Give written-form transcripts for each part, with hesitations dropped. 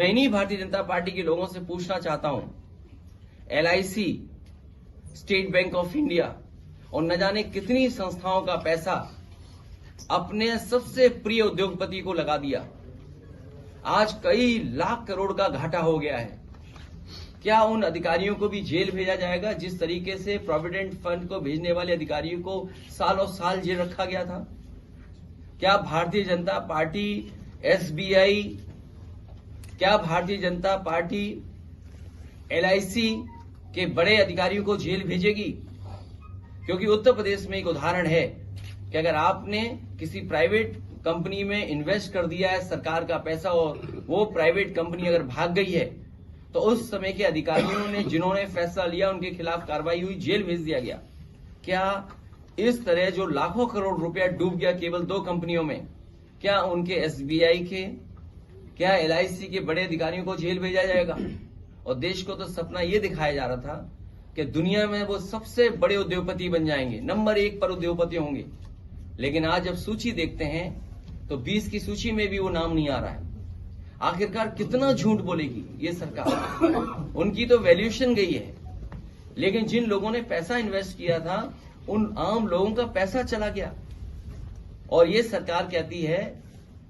मैं इन्हीं भारतीय जनता पार्टी के लोगों से पूछना चाहता हूं, LIC, state bank of India और न जाने कितनी संस्थाओं का पैसा अपने सबसे प्रिय उद्योगपति को लगा दिया। आज कई लाख करोड़ का घाटा हो गया है। क्या उन अधिकारियों को भी जेल भेजा जाएगा जिस तरीके से प्रोविडेंट फंड को भेजने वाले अधिकारियों को सालों साल जेल रखा गया था? क्या भारतीय जनता पार्टी SBI, क्या भारतीय जनता पार्टी LIC के बड़े अधिकारियों को जेल भेजेगी? क्योंकि उत्तर प्रदेश में एक उदाहरण है कि अगर आपने किसी प्राइवेट कंपनी में इन्वेस्ट कर दिया है सरकार का पैसा और वो प्राइवेट कंपनी अगर भाग गई है तो उस समय के अधिकारियों ने जिन्होंने फैसला लिया उनके खिलाफ कार्रवाई हुई, जेल भेज दिया गया। क्या इस तरह जो लाखों करोड़ रुपया डूब गया केवल दो कंपनियों में, क्या उनके SBI के, क्या LIC के बड़े अधिकारियों को जेल भेजा जाएगा? और देश को तो सपना ये दिखाया जा रहा था कि दुनिया में वो सबसे बड़े उद्योगपति बन जाएंगे, नंबर 1 पर उद्योगपति होंगे। लेकिन आज जब सूची देखते हैं तो 20 की सूची में भी वो नाम नहीं आ रहा है। आखिरकार कितना झूठ बोलेगी ये सरकार? उनकी तो वैल्यूएशन गई है, लेकिन जिन लोगों ने पैसा इन्वेस्ट किया था उन आम लोगों का पैसा चला गया। और ये सरकार कहती है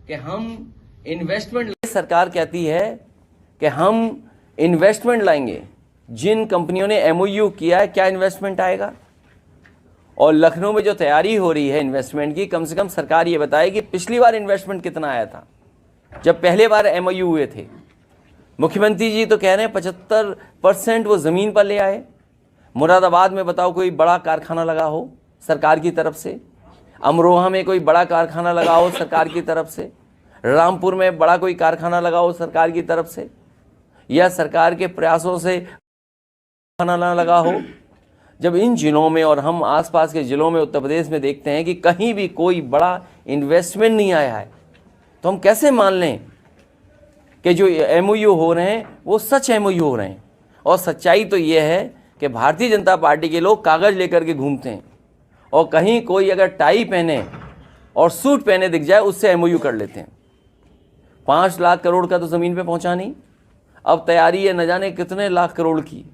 कि हम इन्वेस्टमेंट लाएंगे। जिन कंपनियों ने MOU किया है, क्या इन्वेस्टमेंट आएगा? और लखनऊ में जो तैयारी हो रही है इन्वेस्टमेंट की, कम से कम सरकार ये बताए कि पिछली बार इन्वेस्टमेंट कितना आया था जब पहले बार MOU हुए थे। मुख्यमंत्री जी तो कह रहे हैं 75% वो ज़मीन पर ले आए। मुरादाबाद में बताओ कोई बड़ा कारखाना लगा हो सरकार की तरफ से, अमरोहा में कोई बड़ा कारखाना लगा हो सरकार की तरफ से, रामपुर में बड़ा कोई कारखाना लगा हो सरकार की तरफ से, या सरकार के प्रयासों से कारखाना ना लगा हो। जब इन जिलों में और हम आसपास के जिलों में उत्तर प्रदेश में देखते हैं कि कहीं भी कोई बड़ा इन्वेस्टमेंट नहीं आया है, तो हम कैसे मान लें कि जो MOU हो रहे हैं वो सच MOU हो रहे हैं? और सच्चाई तो ये है कि भारतीय जनता पार्टी के लोग कागज़ लेकर के घूमते हैं और कहीं कोई अगर टाई पहने और सूट पहने दिख जाए उससे MOU कर लेते हैं। 5 लाख करोड़ का तो ज़मीन पे पहुंचा नहीं, अब तैयारी है न जाने कितने लाख करोड़ की।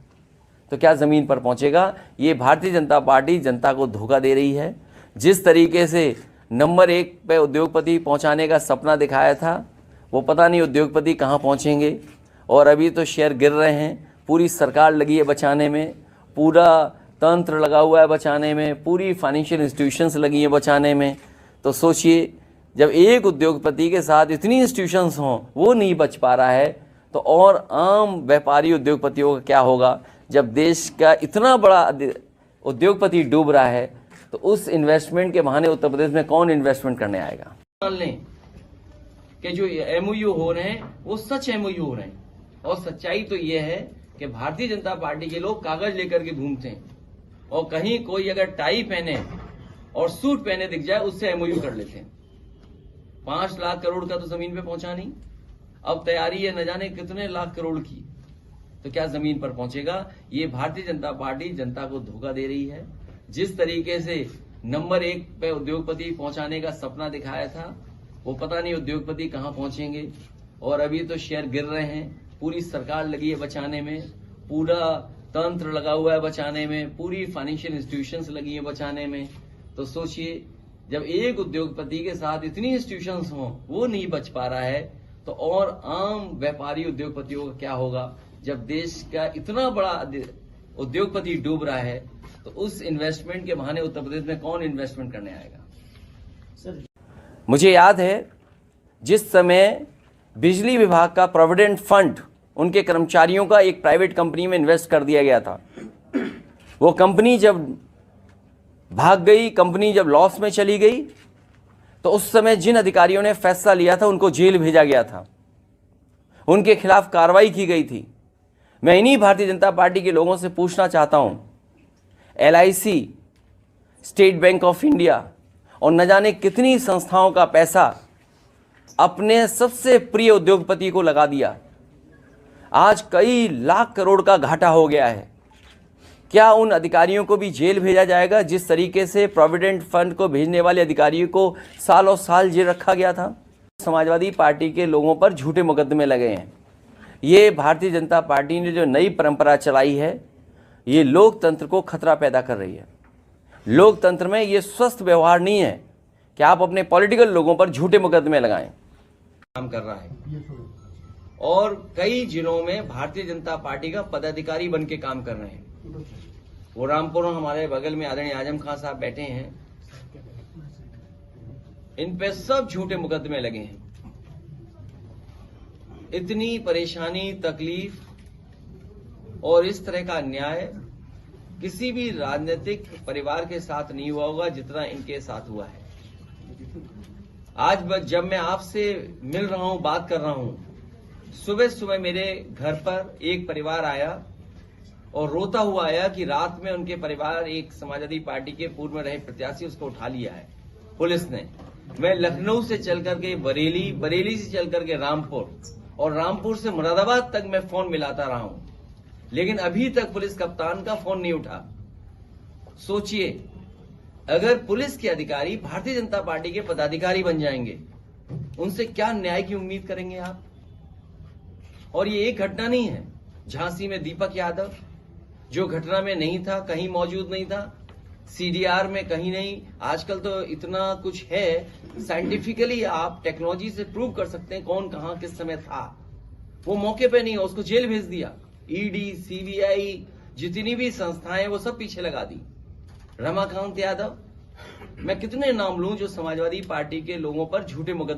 तो क्या ज़मीन पर पहुंचेगा? ये भारतीय जनता पार्टी जनता को धोखा दे रही है। जिस तरीके से नंबर 1 पे उद्योगपति पहुंचाने का सपना दिखाया था, वो पता नहीं उद्योगपति कहाँ पहुंचेंगे। और अभी तो शेयर गिर रहे हैं। पूरी सरकार लगी है बचाने में, पूरा तंत्र लगा हुआ है बचाने में, पूरी फाइनेंशियल इंस्टीट्यूशंस लगी हैं बचाने में। तो सोचिए, जब एक उद्योगपति के साथ इतनी इंस्टीट्यूशंस हों वो नहीं बच पा रहा है, तो और आम व्यापारी उद्योगपतियों का क्या होगा? जब देश का इतना बड़ा उद्योगपति डूब रहा है तो उस इन्वेस्टमेंट के बहाने उत्तर प्रदेश में कौन इन्वेस्टमेंट करने आएगा? मान लें कि जो MOU हो रहे हैं वो सच MOU हो रहे हैं। और सच्चाई तो ये है कि भारतीय जनता पार्टी के लोग कागज लेकर के घूमते हैं और कहीं कोई अगर टाई पहने और सूट पहने दिख जाए उससे MOU कर लेते हैं। 5 लाख करोड़ का तो जमीन पे पहुंचा नहीं, अब तैयारी है न जाने कितने लाख करोड़ की। तो क्या जमीन पर पहुंचेगा? ये भारतीय जनता पार्टी जनता को धोखा दे रही है। जिस तरीके से नंबर 1 पे उद्योगपति पहुंचाने का सपना दिखाया था, वो पता नहीं उद्योगपति कहां पहुंचेंगे। और अभी तो शेयर गिर रहे हैं। पूरी सरकार लगी है बचाने में, पूरा तंत्र लगा हुआ है बचाने में, पूरी फाइनेंशियल इंस्टीट्यूशंस लगी है बचाने में। तो सोचिए, जब एक उद्योगपति के साथ इतनी इंस्टीट्यूशंस हों वो नहीं बच पा रहा है, तो और आम व्यापारी उद्योगपतियों का क्या होगा? जब देश का इतना बड़ा उद्योगपति डूब रहा है तो उस इन्वेस्टमेंट के बहाने उत्तर प्रदेश में कौन इन्वेस्टमेंट करने आएगा? सर, मुझे याद है जिस समय बिजली विभाग का प्रोविडेंट फंड उनके कर्मचारियों का एक प्राइवेट कंपनी में इन्वेस्ट कर दिया गया था। वो कंपनी जब भाग गई, कंपनी जब लॉस में चली गई, तो उस समय जिन अधिकारियों ने फैसला लिया था उनको जेल भेजा गया था, उनके खिलाफ कार्रवाई की गई थी। मैं इन्हीं भारतीय जनता पार्टी के लोगों से पूछना चाहता हूं, LIC, state bank of India और न जाने कितनी संस्थाओं का पैसा अपने सबसे प्रिय उद्योगपति को लगा दिया। आज कई लाख करोड़ का घाटा हो गया है। क्या उन अधिकारियों को भी जेल भेजा जाएगा जिस तरीके से प्रोविडेंट फंड को भेजने वाले अधिकारियों को सालों साल जेल रखा गया था? समाजवादी पार्टी के लोगों पर झूठे मुकदमे लगे हैं। ये भारतीय जनता पार्टी ने जो नई परंपरा चलाई है, ये लोकतंत्र को खतरा पैदा कर रही है। लोकतंत्र में ये स्वस्थ व्यवहार नहीं है कि आप अपने पॉलिटिकल लोगों पर झूठे मुकदमे लगाएं। काम कर रहा है और कई जिलों में भारतीय जनता पार्टी का पदाधिकारी बन के काम कर रहे हैं। वो रामपुर हमारे बगल में आदरणीय आजम खान साहब बैठे हैं, इन पे सब झूठे मुकदमे लगे हैं। इतनी परेशानी, तकलीफ और इस तरह का अन्याय किसी भी राजनीतिक परिवार के साथ नहीं हुआ होगा जितना इनके साथ हुआ है। आज जब मैं आपसे मिल रहा हूं, बात कर रहा हूं, सुबह सुबह मेरे घर पर एक परिवार आया और रोता हुआ आया कि रात में उनके परिवार एक समाजवादी पार्टी के पूर्व में रहे प्रत्याशी उसको उठा लिया है पुलिस ने। मैं लखनऊ से चल करके बरेली, बरेली से चल करके रामपुर और रामपुर से मुरादाबाद तक मैं फोन मिलाता रहा हूं, लेकिन अभी तक पुलिस कप्तान का फोन नहीं उठा। सोचिए, अगर पुलिस के अधिकारी भारतीय जनता पार्टी के पदाधिकारी बन जाएंगे, उनसे क्या न्याय की उम्मीद करेंगे आप? और ये एक घटना नहीं है। झांसी में दीपक यादव जो घटना में नहीं था, कहीं मौजूद नहीं था, सीडीआर में कहीं नहीं। आजकल तो इतना कुछ है, साइंटिफिकली आप टेक्नोलॉजी से प्रूव कर सकते हैं कौन कहां किस समय था। वो मौके पे नहीं है, उसको जेल भेज दिया। ईडी, सीबीआई, जितनी भी संस्थाएं वो सब पीछे लगा दी। रमाकांत यादव, मैं कितने नाम लूं जो समाजवादी पार्टी के लोगों पर झूठे मुकदमे